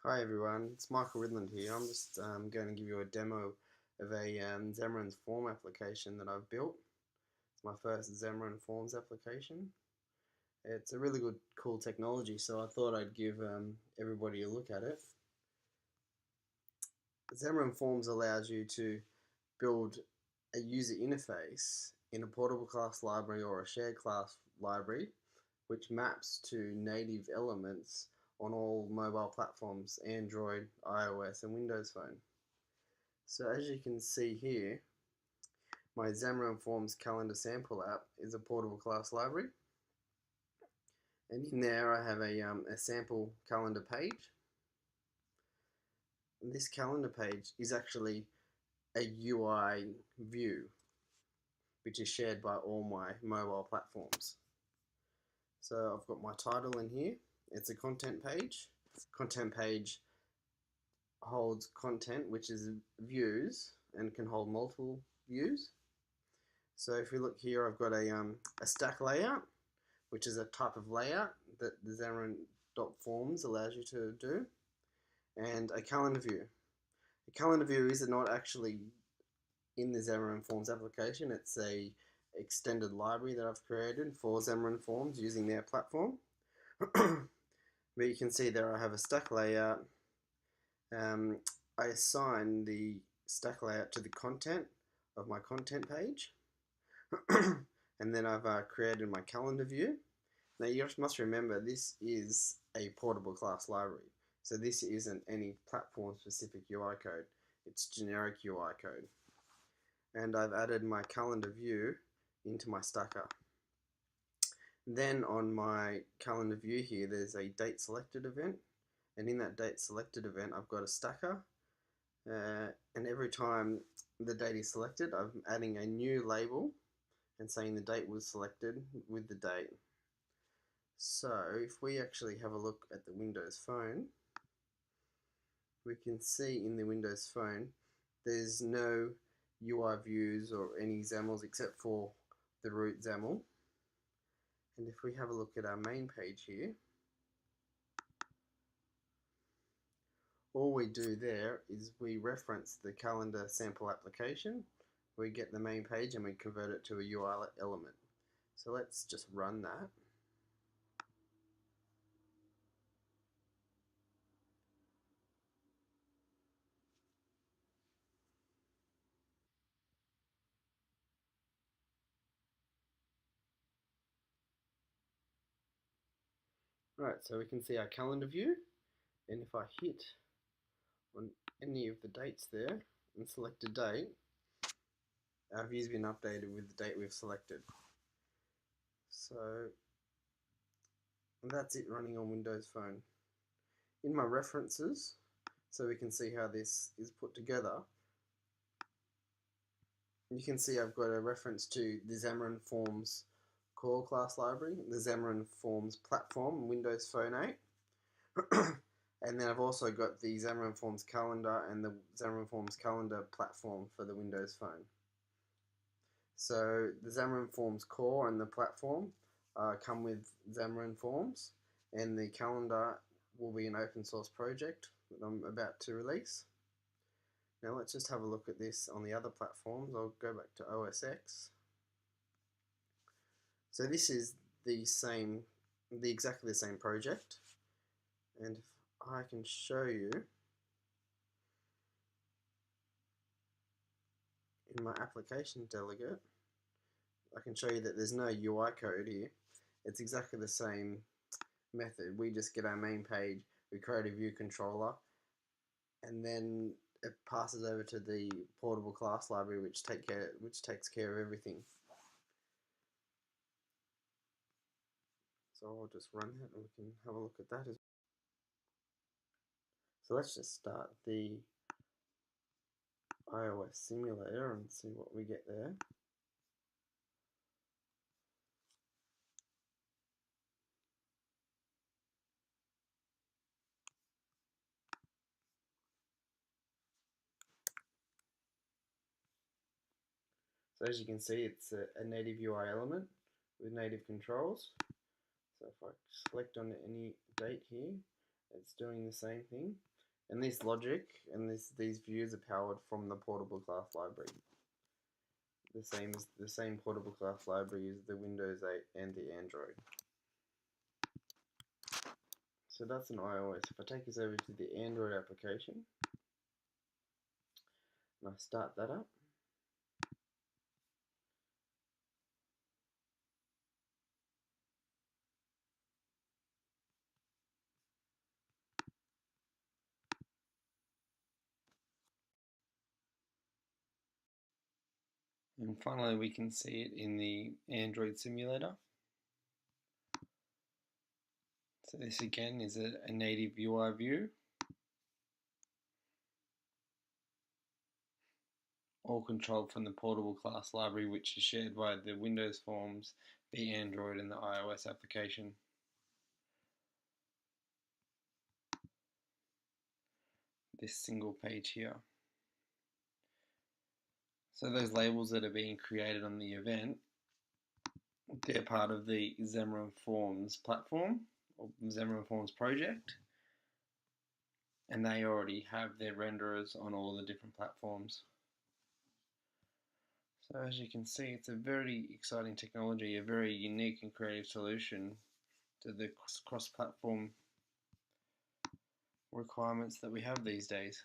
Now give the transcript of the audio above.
Hi everyone, it's Michael Ridland here. I'm just going to give you a demo of a Xamarin Form application that I've built. It's my first Xamarin Forms application. It's a really good, cool technology, so I thought I'd give everybody a look at it. Xamarin Forms allows you to build a user interface in a portable class library or a shared class library, which maps to native elements on all mobile platforms, Android, iOS, and Windows Phone. So as you can see here, my Xamarin Forms Calendar sample app is a portable class library, and in there I have a sample calendar page. And this calendar page is actually a UI view, which is shared by all my mobile platforms. So I've got my title in here. It's a content page. Content page holds content, which is views, and can hold multiple views. So if we look here, I've got a stack layout, which is a type of layout that the Xamarin.Forms allows you to do, and a calendar view. A calendar view is not actually in the Xamarin Forms application. It's a extended library that I've created for Xamarin Forms using their platform. But you can see there I have a stack layout. I assign the stack layout to the content of my content page. And then I've created my calendar view. Now you must remember this is a portable class library. So this isn't any platform specific UI code. It's generic UI code. And I've added my calendar view into my stacker. Then on my calendar view here, there's a date selected event. And in that date selected event, I've got a stacker. And every time the date is selected, I'm adding a new label and saying the date was selected with the date. So if we actually have a look at the Windows Phone, we can see in the Windows Phone there's no UI views or any XAMLs except for the root XAML. And if we have a look at our main page here, all we do there is we reference the calendar sample application, we get the main page and we convert it to a UI element. So let's just run that. Right, so we can see our calendar view, and if I hit on any of the dates there and select a date, our view's been updated with the date we've selected. So that's it running on Windows Phone. In my references, so we can see how this is put together, you can see I've got a reference to the Xamarin Forms core class library, the Xamarin Forms platform, Windows Phone 8. And then I've also got the Xamarin Forms calendar and the Xamarin Forms calendar platform for the Windows Phone. So the Xamarin Forms core and the platform come with Xamarin Forms, and the calendar will be an open source project that I'm about to release. Now let's just have a look at this on the other platforms. I'll go back to OS X. So this is exactly the same project, and if I can show you in my application delegate, I can show you that there's no UI code here. It's exactly the same method. We just get our main page, we create a view controller, and then it passes over to the portable class library, which takes care of everything. So I'll just run that and we can have a look at that as well. So let's just start the iOS simulator and see what we get there. So as you can see, it's a native UI element with native controls. So if I select on any date here, It's doing the same thing. And this logic and these views are powered from the portable class library. The same portable class library as the Windows 8 and the Android. So that's an iOS. If I take us over to the Android application and I start that up, and finally we can see it in the Android simulator. So this again is a native UI view, all controlled from the portable class library, which is shared by the Windows forms, the Android and the iOS application. This single page here. So those labels that are being created on the event, they're part of the Xamarin Forms platform, or Xamarin Forms project, and they already have their renderers on all the different platforms. So as you can see, it's a very exciting technology, a very unique and creative solution to the cross-platform requirements that we have these days.